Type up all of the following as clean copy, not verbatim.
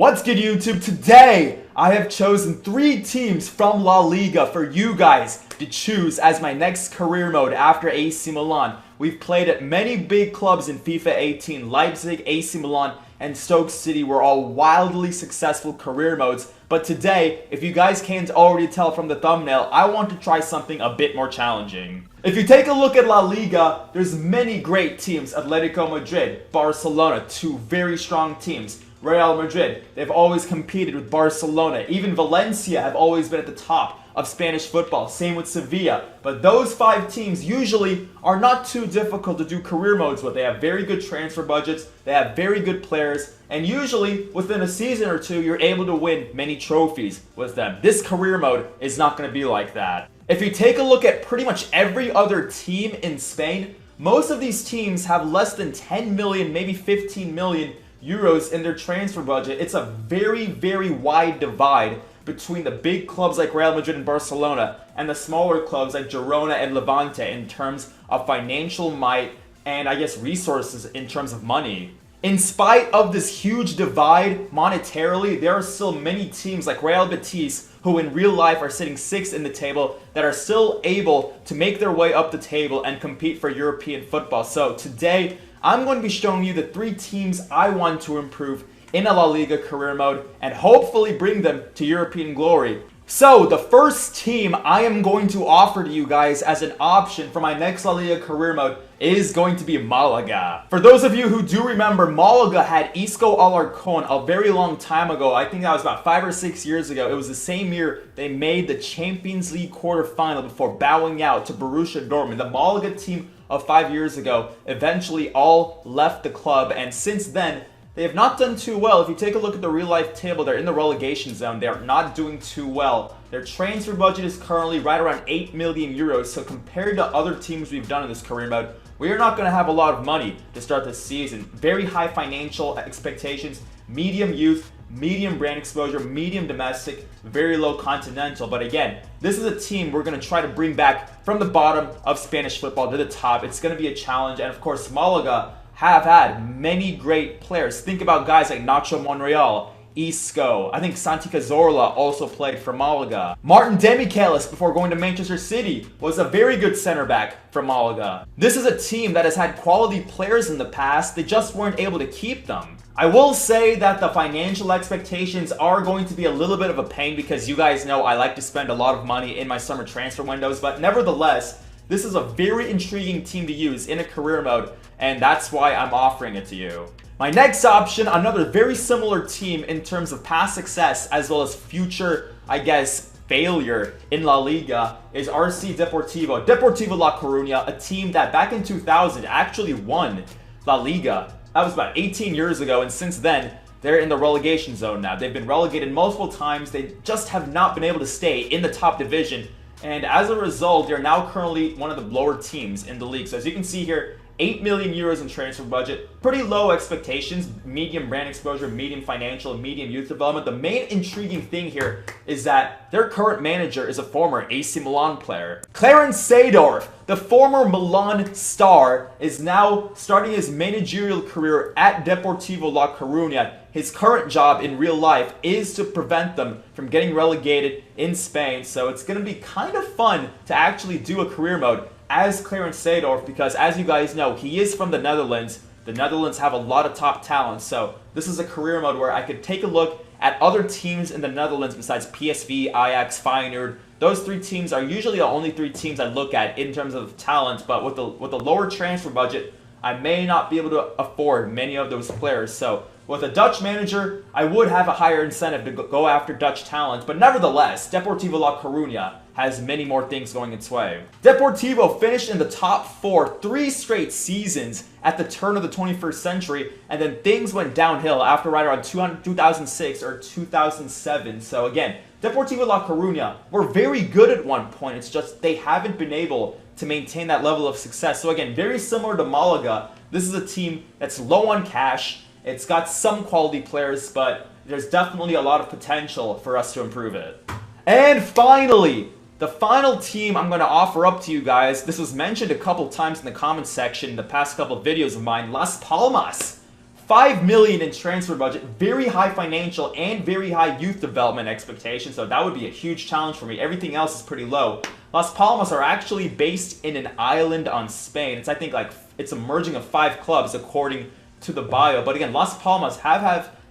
What's good, YouTube? Today, I have chosen 3 teams from La Liga for you guys to choose as my next career mode after AC Milan. We've played at many big clubs in FIFA 18. Leipzig, AC Milan, and Stoke City were all wildly successful career modes. But today, if you guys can't already tell from the thumbnail, I want to try something a bit more challenging. If you take a look at La Liga, there's many great teams. Atletico Madrid, Barcelona, 2 very strong teams. Real Madrid, they've always competed with Barcelona. Even Valencia have always been at the top of Spanish football. Same with Sevilla. But those 5 teams usually are not too difficult to do career modes with. They have very good transfer budgets, they have very good players, and usually within a season or 2, you're able to win many trophies with them. This career mode is not going to be like that. If you take a look at pretty much every other team in Spain, most of these teams have less than 10 million, maybe 15 million euros in their transfer budget. It's a very, very wide divide between the big clubs like Real Madrid and Barcelona and the smaller clubs like Girona and Levante in terms of financial might and I guess resources in terms of money. In spite of this huge divide monetarily, there are still many teams like Real Betis who in real life are sitting 6th in the table that are still able to make their way up the table and compete for European football. So today, I'm going to be showing you the 3 teams I want to improve in a La Liga career mode and hopefully bring them to European glory. So, the first team I am going to offer to you guys as an option for my next La Liga career mode is going to be Malaga. For those of you who do remember, Malaga had Isco Alarcon a very long time ago. I think that was about 5 or 6 years ago. It was the same year they made the Champions League quarterfinal before bowing out to Borussia Dortmund. The Malaga team of 5 years ago eventually all left the club, and since then they have not done too well. If you take a look at the real life table, they're in the relegation zone. They are not doing too well. Their transfer budget is currently right around 8 million euros. So compared to other teams we've done in this career mode, we are not going to have a lot of money to start this season. Very high financial expectations, medium youth, medium brand exposure, medium domestic, very low continental. But again, this is a team we're going to try to bring back from the bottom of Spanish football to the top. It's going to be a challenge. And of course, Malaga have had many great players. Think about guys like Nacho Monreal, Isco. I think Santi Cazorla also played for Malaga. Martin Demichelis, before going to Manchester City, was a very good center back for Malaga. This is a team that has had quality players in the past. They just weren't able to keep them. I will say that the financial expectations are going to be a little bit of a pain because you guys know I like to spend a lot of money in my summer transfer windows, but nevertheless, this is a very intriguing team to use in a career mode, and that's why I'm offering it to you. My next option, another very similar team in terms of past success as well as future, I guess, failure in La Liga, is RC Deportivo. Deportivo La Coruña, a team that back in 2000 actually won La Liga. That was about 18 years ago, and since then, they're in the relegation zone now. They've been relegated multiple times. They just have not been able to stay in the top division. And as a result, they're now currently one of the lower teams in the league. So as you can see here, 8 million euros in transfer budget. Pretty low expectations, medium brand exposure, medium financial, medium youth development. The main intriguing thing here is that their current manager is a former AC Milan player. Clarence Seedorf, the former Milan star, is now starting his managerial career at Deportivo La Coruña. His current job in real life is to prevent them from getting relegated in Spain. So it's going to be kind of fun to actually do a career mode as Clarence Seedorf because, as you guys know, he is from the Netherlands. The Netherlands have a lot of top talent. So this is a career mode where I could take a look at other teams in the Netherlands besides PSV, Ajax, Feyenoord. Those 3 teams are usually the only 3 teams I look at in terms of talent, but with the lower transfer budget, I may not be able to afford many of those players. So with a Dutch manager, I would have a higher incentive to go after Dutch talent, but nevertheless, Deportivo La Coruña has many more things going its way. Deportivo finished in the top 4 3 straight seasons at the turn of the 21st century, and then things went downhill after right around 2006 or 2007. So again, Deportivo La Coruña were very good at one point. It's just they haven't been able to maintain that level of success. So again, very similar to Malaga, this is a team that's low on cash. It's got some quality players, but there's definitely a lot of potential for us to improve it. And finally, the final team I'm going to offer up to you guys, this was mentioned a couple times in the comments section in the past couple of videos of mine, Las Palmas. 5 million in transfer budget, very high financial and very high youth development expectations, so that would be a huge challenge for me. Everything else is pretty low. Las Palmas are actually based in an island on Spain. It's, I think, like, it's a merging of 5 clubs according to the bio. But again, Las Palmas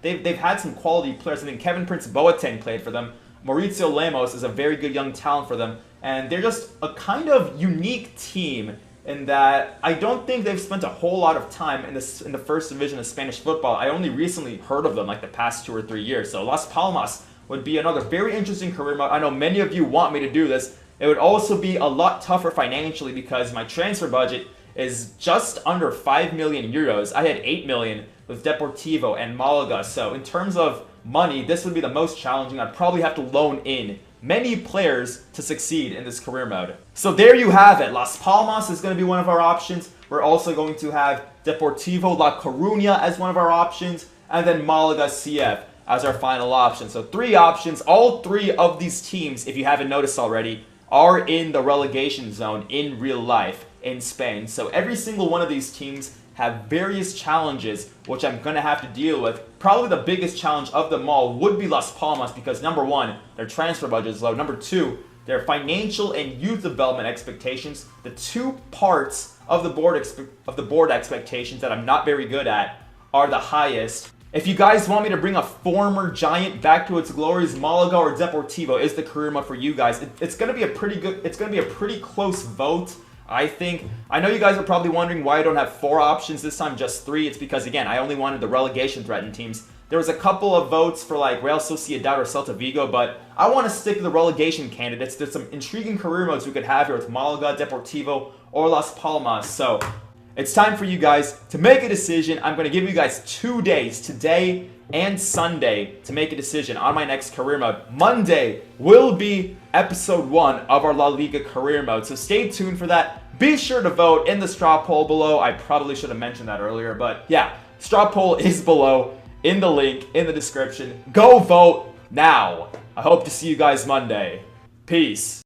they've had some quality players. I think Kevin Prince Boateng played for them. Mauricio Lemos is a very good young talent for them, and they're just a kind of unique team in that I don't think they've spent a whole lot of time in the first division of Spanish football. I only recently heard of them like the past 2 or 3 years. So Las Palmas would be another very interesting career mode. I know many of you want me to do this. It would also be a lot tougher financially because my transfer budget is just under 5 million euros. I had 8 million with Deportivo and Malaga. So in terms of money, this would be the most challenging. I'd probably have to loan in many players to succeed in this career mode. So there you have it. Las Palmas is going to be one of our options. We're also going to have Deportivo La Coruña as one of our options, and then Malaga CF as our final option. So 3 options. All 3 of these teams, if you haven't noticed already, are in the relegation zone in real life in Spain. So every single one of these teams have various challenges which I'm going to have to deal with. Probably the biggest challenge of them all would be Las Palmas because number 1, their transfer budget is low. Number 2, their financial and youth development expectations, the 2 parts of the board expectations that I'm not very good at, are the highest. If you guys want me to bring a former giant back to its glories, Malaga or Deportivo is the career mode for you guys. It's going to be a pretty close vote. I think. I know you guys are probably wondering why I don't have 4 options this time, just 3. It's because, again, I only wanted the relegation threatened teams. There was a couple of votes for like Real Sociedad or Celta Vigo, but I want to stick to the relegation candidates. There's some intriguing career modes we could have here with Malaga, Deportivo, or Las Palmas. So it's time for you guys to make a decision. I'm going to give you guys 2 days, today and Sunday, to make a decision on my next career mode. Monday will be episode 1 of our La Liga career mode, so stay tuned for that. Be sure to vote in the straw poll below. I probably should have mentioned that earlier, but yeah, straw poll is below in the link in the description. Go vote now. I hope to see you guys Monday. Peace.